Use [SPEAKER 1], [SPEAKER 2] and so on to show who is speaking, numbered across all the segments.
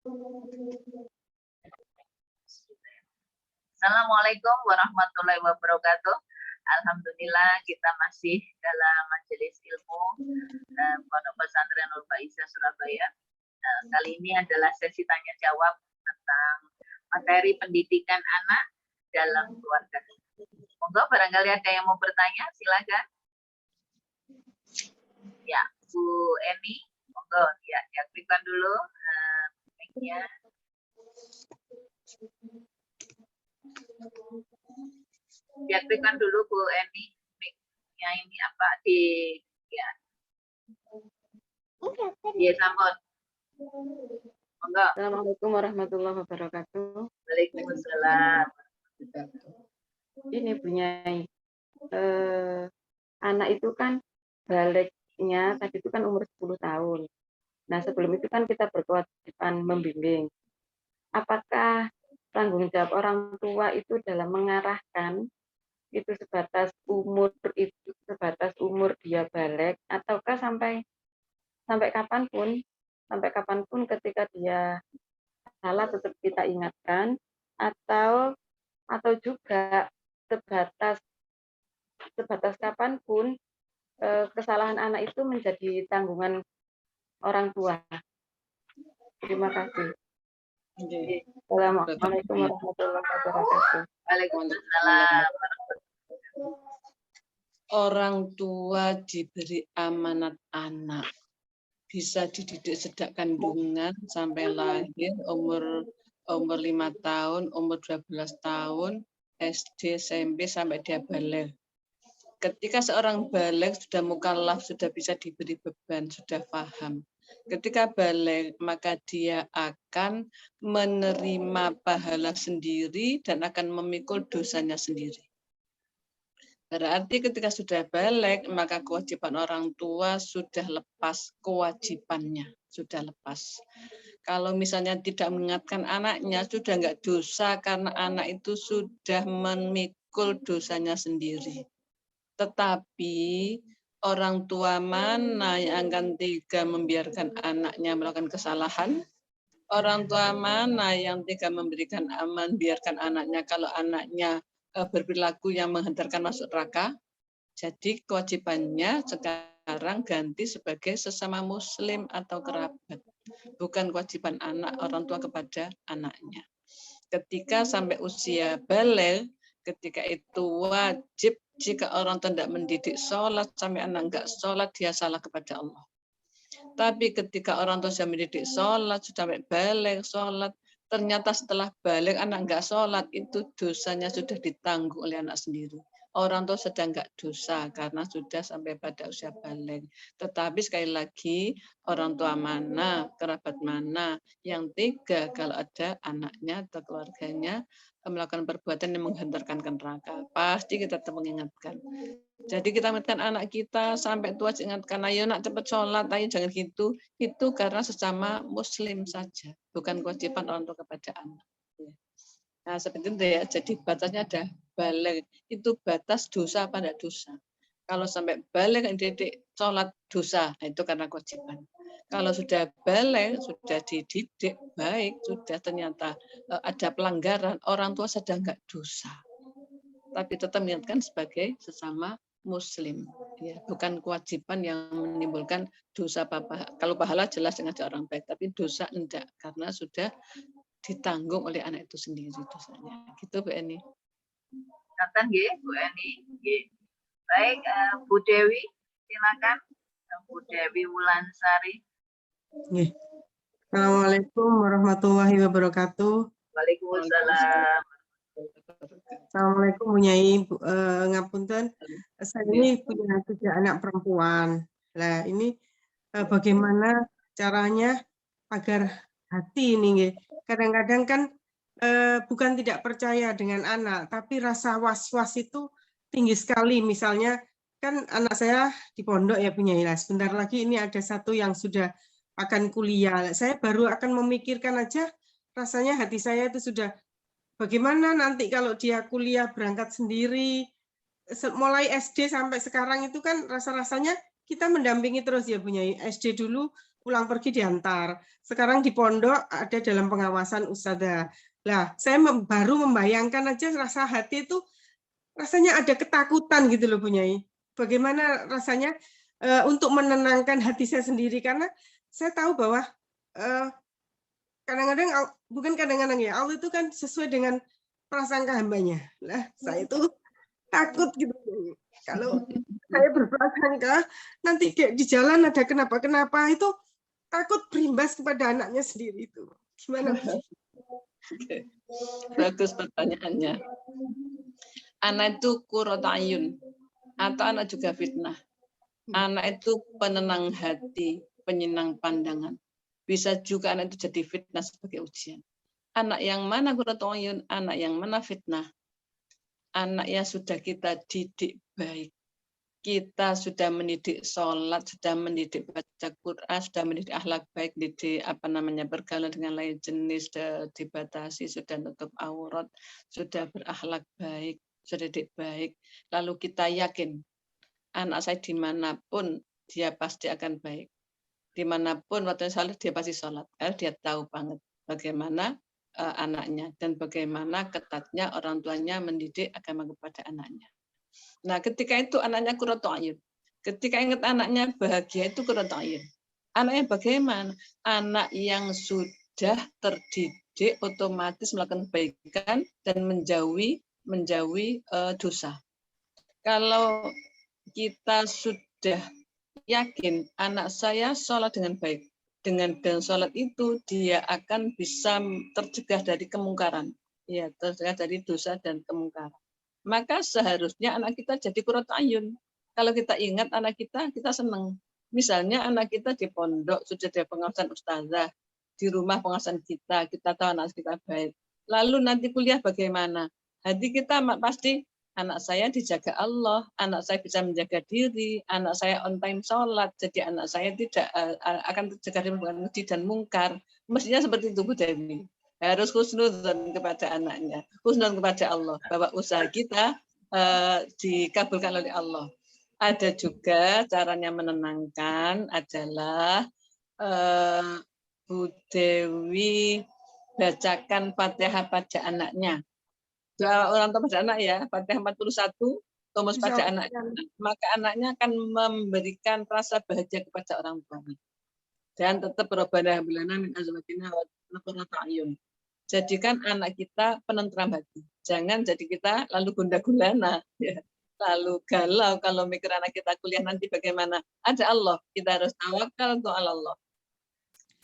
[SPEAKER 1] Assalamualaikum warahmatullahi wabarakatuh. Alhamdulillah kita masih dalam majelis ilmu Pondok Pesantren Nur Faizah Surabaya. Kali ini adalah sesi tanya jawab tentang materi pendidikan anak dalam keluarga. Monggo barangkali ada yang mau bertanya, silakan. Ya, Bu Eni, monggo ya, diaktifkan dulu mic-nya. Diaktifkan dulu Bu Eni, mic-nya ini apa di ya. Iya, sambut. Monggo.
[SPEAKER 2] Assalamualaikum warahmatullahi wabarakatuh.
[SPEAKER 1] Waalaikumsalam.
[SPEAKER 2] Ini Bu Nyai, anak itu kan baliknya tadi itu kan umur 10 tahun. Nah sebelum itu kan kita berkewajiban membimbing. Apakah tanggung jawab orang tua itu dalam mengarahkan itu sebatas umur dia balik, ataukah sampai kapanpun ketika dia salah tetap kita ingatkan, atau juga sebatas kapanpun kesalahan anak itu menjadi tanggungan orang tua. Terima kasih. Assalamualaikum warahmatullahi wabarakatuh.
[SPEAKER 1] Waalaikumsalam.
[SPEAKER 3] Orang tua diberi amanat anak, bisa dididik sejak kandungan sampai lahir, umur 5 tahun, umur 12 tahun, SD, SMP sampai dia balik. Ketika seorang balik sudah mukallaf, sudah bisa diberi beban, sudah paham. Ketika balik, maka dia akan menerima pahala sendiri dan akan memikul dosanya sendiri. Berarti ketika sudah balik, maka kewajiban orang tua sudah lepas kewajibannya, sudah lepas. Kalau misalnya tidak mengingatkan anaknya, sudah enggak dosa karena anak itu sudah memikul dosanya sendiri. Tetapi orang tua mana yang akan tega membiarkan anaknya melakukan kesalahan? Orang tua mana yang tega memberikan aman, biarkan anaknya kalau anaknya berperilaku yang menghantarkan masuk neraka? Jadi kewajibannya sekarang ganti sebagai sesama muslim atau kerabat. Bukan kewajiban orang tua kepada anaknya. Ketika sampai usia balik, ketika itu wajib, jika orang tua tidak mendidik sholat, sampai anak enggak sholat, dia salah kepada Allah. Tapi ketika orang tua sudah mendidik sholat, sudah sampai balik sholat, ternyata setelah balik anak enggak sholat, itu dosanya sudah ditanggung oleh anak sendiri. Orang tua sedang enggak dosa karena sudah sampai pada usia balik. Tetapi sekali lagi, orang tua mana, kerabat mana yang tega kalau ada anaknya atau keluarganya melakukan perbuatan yang menghantarkan ke neraka. Pasti kita tetap mengingatkan. Jadi kita ingatkan anak kita sampai tua, ingatkan, ayo nak cepat sholat, ayo jangan gitu. Itu karena sesama muslim saja, bukan kewajiban orang tua kepada anak. Nah seperti itu ya, jadi batasnya ada balik. Itu batas dosa pada dosa. Kalau sampai balik dididik sholat dosa, nah itu karena kewajiban. Kalau sudah balik, sudah dididik baik, sudah ternyata ada pelanggaran, orang tua sedang enggak dosa. Tapi tetap mengingatkan sebagai sesama muslim, ya, bukan kewajiban yang menimbulkan dosa apa. Kalau pahala jelas dengan orang baik, tapi dosa enggak karena sudah ditanggung oleh anak itu sendiri dosanya. Gitu Bu Eni.
[SPEAKER 1] Katakan Bu Eni. Baik, Bu Dewi, silakan. Bu Dewi Wulansari.
[SPEAKER 4] Assalamualaikum warahmatullahi wabarakatuh.
[SPEAKER 1] Waalaikumsalam.
[SPEAKER 4] Assalamualaikum Bu Nyai, ngapunten. Saya ini punya 3 anak perempuan. Nah ini bagaimana caranya agar hati ini, kadang-kadang kan bukan tidak percaya dengan anak, tapi rasa was-was itu tinggi sekali. Misalnya kan anak saya di pondok ya Bu Nyai. Sebentar lagi ini ada satu yang sudah akan kuliah. Saya baru akan memikirkan aja, rasanya hati saya itu sudah bagaimana nanti kalau dia kuliah berangkat sendiri, mulai SD sampai sekarang itu kan rasa-rasanya kita mendampingi terus ya Bu Nyai. SD dulu pulang pergi diantar. Sekarang di pondok ada dalam pengawasan ustadzah. Lah, saya baru membayangkan aja rasa hati itu rasanya ada ketakutan gitu loh Bu Nyai. Bagaimana rasanya untuk menenangkan hati saya sendiri karena saya tahu bahwa kadang-kadang bukan kadang-kadang ya Allah itu kan sesuai dengan prasangka hambanya. Lah, saya itu takut gitu. Kalau saya berprasangka nanti kayak di jalan ada kenapa-kenapa itu takut berimbas kepada anaknya sendiri itu. Gimana?
[SPEAKER 3] Oke. Bagus pertanyaannya. Anak itu qurratu ayun atau anak juga fitnah. Anak itu penenang hati, penyenang pandangan. Bisa juga anak itu jadi fitnah sebagai ujian. Anak yang mana qurratu ayun, anak yang mana fitnah. Anak yang sudah kita didik baik. Kita sudah mendidik sholat, sudah mendidik baca Quran, sudah mendidik akhlak baik, didik bergaul dengan lain jenis, sudah dibatasi, sudah nutup aurat, sudah berakhlak baik, sudah didik baik. Lalu kita yakin anak saya dimanapun dia pasti akan baik. Dimanapun waktu sholat dia pasti sholat. Karena dia tahu banget bagaimana anaknya dan bagaimana ketatnya orang tuanya mendidik agama kepada anaknya. Nah, ketika itu anaknya qurratu ayun. Ketika ingat anaknya bahagia itu qurratu ayun. Anaknya bagaimana? Anak yang sudah terdidik otomatis melakukan kebaikan dan menjauhi dosa. Kalau kita sudah yakin anak saya sholat dengan baik, dengan sholat itu dia akan bisa tercegah dari kemungkaran, ya, tercegah dari dosa dan kemungkaran. Maka seharusnya anak kita jadi qurratu ayun. Kalau kita ingat anak kita senang. Misalnya anak kita di pondok sudah ada pengawasan ustazah, di rumah pengawasan kita tahu anak kita baik. Lalu nanti kuliah bagaimana? Hati kita pasti anak saya dijaga Allah, anak saya bisa menjaga diri, anak saya on time sholat, jadi anak saya tidak akan terjaga dari keji dan mungkar. Mestinya seperti itu Bu Dewi. Harus husnudzon kepada anaknya, husnudzon kepada Allah, bahwa usaha kita dikabulkan oleh Allah. Ada juga caranya menenangkan adalah Bu Dewi bacakan Fatihah pada anaknya. Doa orang tua pada anak ya, Fatihah 41, Thomas pada anaknya, maka anaknya akan memberikan rasa bahagia kepada orang tuanya. Dan tetap Rabbana hab lana min azwajina wa qurrata a'yun. Jadikan anak kita penentram hati. Jangan jadi kita lalu gundah-gulana, ya. Lalu galau kalau mikir anak kita kuliah nanti bagaimana. Ada Allah, kita harus tawakal untuk Allah.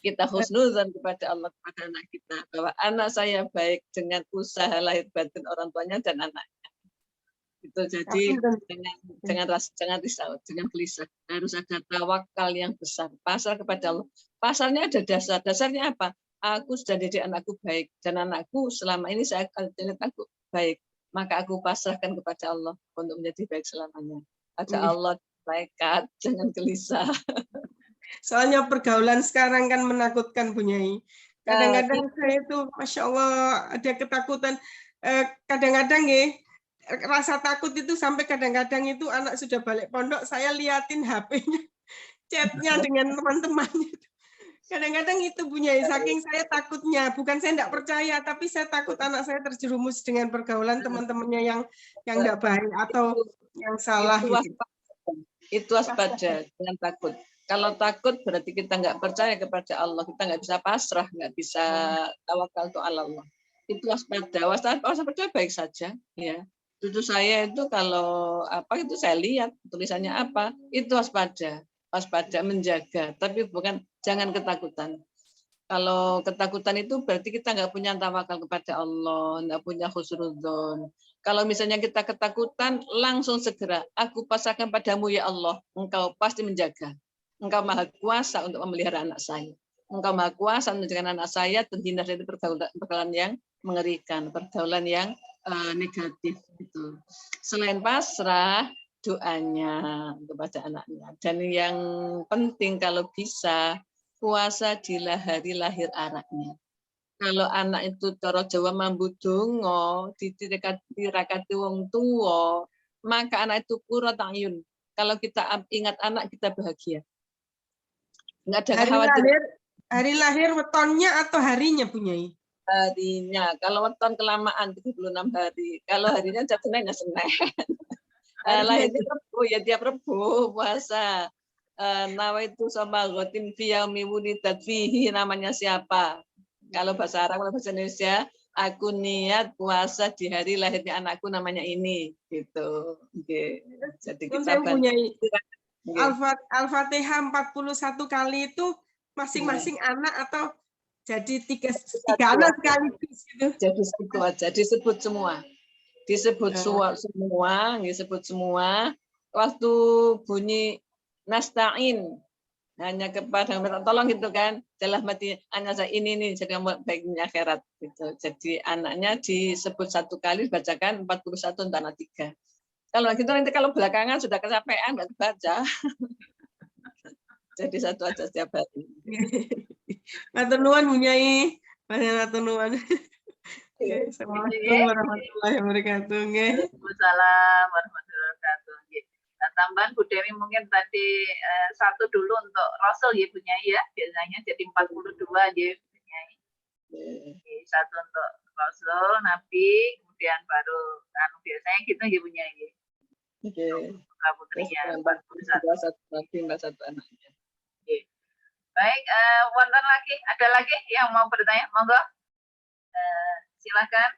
[SPEAKER 3] Kita husnudzon kepada Allah, kepada anak kita, bahwa anak saya baik dengan usaha lahir batin orang tuanya dan anaknya. Itu jadi jangan risau, jangan gelisah. Harus ada tawakal yang besar, pasrah kepada Allah. Pasarnya ada dasar. Dasarnya apa? Aku sudah didik anakku baik dan anakku selama ini saya lihat aku baik, maka aku pasrahkan kepada Allah untuk menjadi baik selamanya. Ada Allah, malaikat, jangan gelisah.
[SPEAKER 4] Soalnya pergaulan sekarang kan menakutkan Bu Nyai. Kadang-kadang saya itu Masya Allah ada ketakutan. Kadang-kadang ya rasa takut itu sampai kadang-kadang itu anak sudah balik pondok saya liatin HP-nya, chatnya dengan teman-temannya. Kadang-kadang itu Bu Nyai, saking saya takutnya, bukan saya tidak percaya, tapi saya takut anak saya terjerumus dengan pergaulan teman-temannya yang tidak baik atau yang salah.
[SPEAKER 3] Itu waspada, jangan takut. Kalau takut berarti kita nggak percaya kepada Allah, kita nggak bisa pasrah, nggak bisa tawakal untuk Allah. Itu waspada. Waspada baik saja, ya. Cucu saya itu kalau apa itu saya lihat tulisannya apa, itu waspada, menjaga, tapi bukan jangan ketakutan. Kalau ketakutan itu berarti kita nggak punya tawakal kepada Allah, nggak punya husnudzon. Kalau misalnya kita ketakutan, langsung segera, aku pasrahkan padamu ya Allah, engkau pasti menjaga. Engkau maha kuasa untuk memelihara anak saya. Engkau maha kuasa untuk menjaga anak saya terhindar dari pergaulan yang mengerikan, pergaulan yang negatif. Gitu. Selain pasrah, doanya kepada anaknya. Dan yang penting kalau bisa, puasa di hari lahir anaknya. Kalau anak itu cara Jawa mambu donga, dirakati wong tua, maka anak itu qurratu ayun. Kalau kita ingat anak, kita bahagia. Nggak ada
[SPEAKER 4] Hari
[SPEAKER 3] kekhawatiran
[SPEAKER 4] lahir, hari lahir wetonnya atau harinya punya?
[SPEAKER 3] harinya. Kalau weton kelamaan 36 hari. Kalau harinya tiap Senin ya Senin. Lahirnya Rebu ya tiap Rebu puasa. Nawaitu sama gotin fiyaumi wulidat fihi, namanya siapa? Kalau bahasa Arab, kalau bahasa Indonesia, aku niat puasa di hari lahirnya anakku namanya ini, gitu. Okay. Jadi kita
[SPEAKER 4] punya
[SPEAKER 3] okay.
[SPEAKER 4] Al-Fatihah 41 kali itu masing-masing anak atau jadi tiga anak sekaligus gitu.
[SPEAKER 3] Jadi satu aja, disebut semua. Disebut semua. Waktu bunyi nasta'in hanya kepada tolong gitu kan, dalam mati hanya saya ini nih jadi baiknya akhirat gitu. Jadi anaknya disebut satu kali, bacakan 41 untuk anak 3. Kalau gitu nanti kalau belakangan sudah kecapean nggak baca. Jadi satu aja setiap hari.
[SPEAKER 4] Matur nuwun Bunyai, matur nuwun. Assalamualaikum warahmatullahi wabarakatuh.
[SPEAKER 1] Waalaikumsalam warahmatullahi wabarakatuh. Nah, tambahan Bu Dewi mungkin tadi satu dulu untuk Rasul ya Bu Nyai ya, biasanya jadi 42 ya Bu Nyai. Satu untuk Rasul, Nabi, kemudian baru biasanya gitu ya Bu Nyai.
[SPEAKER 3] Oke.
[SPEAKER 1] Putrinya
[SPEAKER 3] 41 Nabi, 41 anaknya.
[SPEAKER 1] Baik, wonten lagi, ada lagi yang mau bertanya? Monggo. Silakan.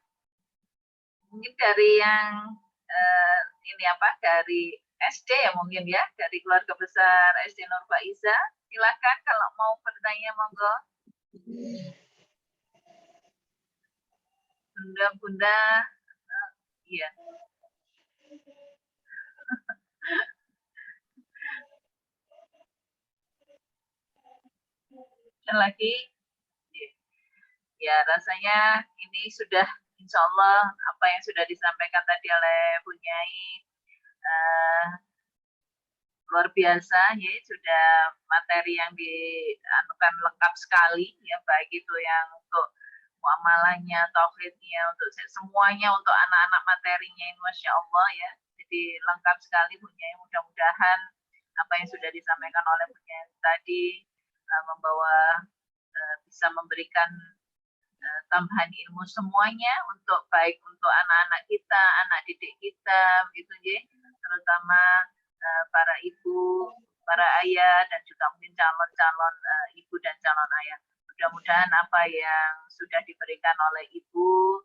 [SPEAKER 1] Mungkin dari yang ini dari SD ya mungkin ya, dari keluarga besar SD Nur Faiza. Silakan kalau mau bertanya monggo. Bunda-bunda, iya. Dan lagi, ya rasanya ini sudah insya Allah apa yang sudah disampaikan tadi oleh Bu Nyai luar biasa ya, sudah materi yang dianukan lengkap sekali ya, baik itu yang untuk muamalahnya, tauhidnya, untuk semuanya, untuk anak-anak materinya ini Masya Allah ya, jadi lengkap sekali Bu Nyai. Mudah-mudahan apa yang sudah disampaikan oleh Bu Nyai tadi membawa bisa memberikan tambahan ilmu semuanya untuk baik untuk anak-anak kita, anak didik kita, gitu ya, terutama para ibu, para ayah, dan juga mungkin calon-calon ibu dan calon ayah. Mudah-mudahan apa yang sudah diberikan oleh ibu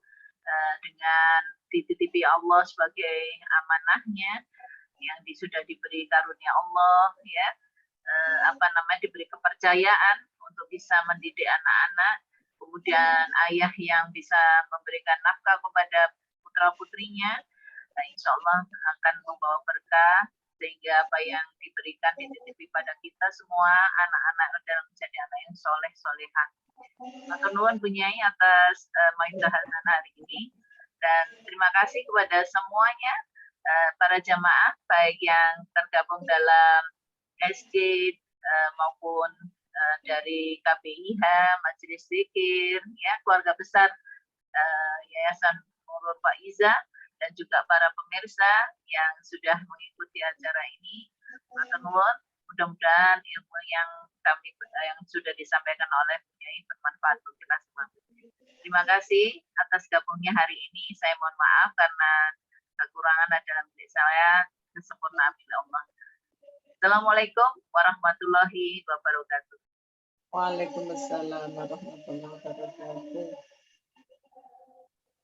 [SPEAKER 1] dengan dititipi Allah sebagai amanahnya, yang sudah diberi karunia Allah, ya, diberi kepercayaan untuk bisa mendidik anak-anak, kemudian ayah yang bisa memberikan nafkah kepada putra-putrinya, insya Allah akan membawa berkah, sehingga apa yang diberikan dititipi pada kita semua anak-anak adalah menjadi anak yang soleh solehah. Matur nuwun Bu Nyai atas maidah hari ini, dan terima kasih kepada semuanya para jamaah baik yang tergabung dalam SD maupun dari KPIH, Majelis Zikir, ya, keluarga besar Yayasan Nurul Faiza, dan juga para pemirsa yang sudah mengikuti acara ini. Matur nuwun, mudah-mudahan ilmu yang sudah disampaikan oleh Bu Nyai bermanfaat untuk kita semua. Terima kasih atas gabungnya hari ini. Saya mohon maaf karena kekurangan dalam diri saya, kesempurnaan milik Allah. Assalamualaikum warahmatullahi wabarakatuh.
[SPEAKER 3] Waalaikumsalam warahmatullahi wabarakatuh.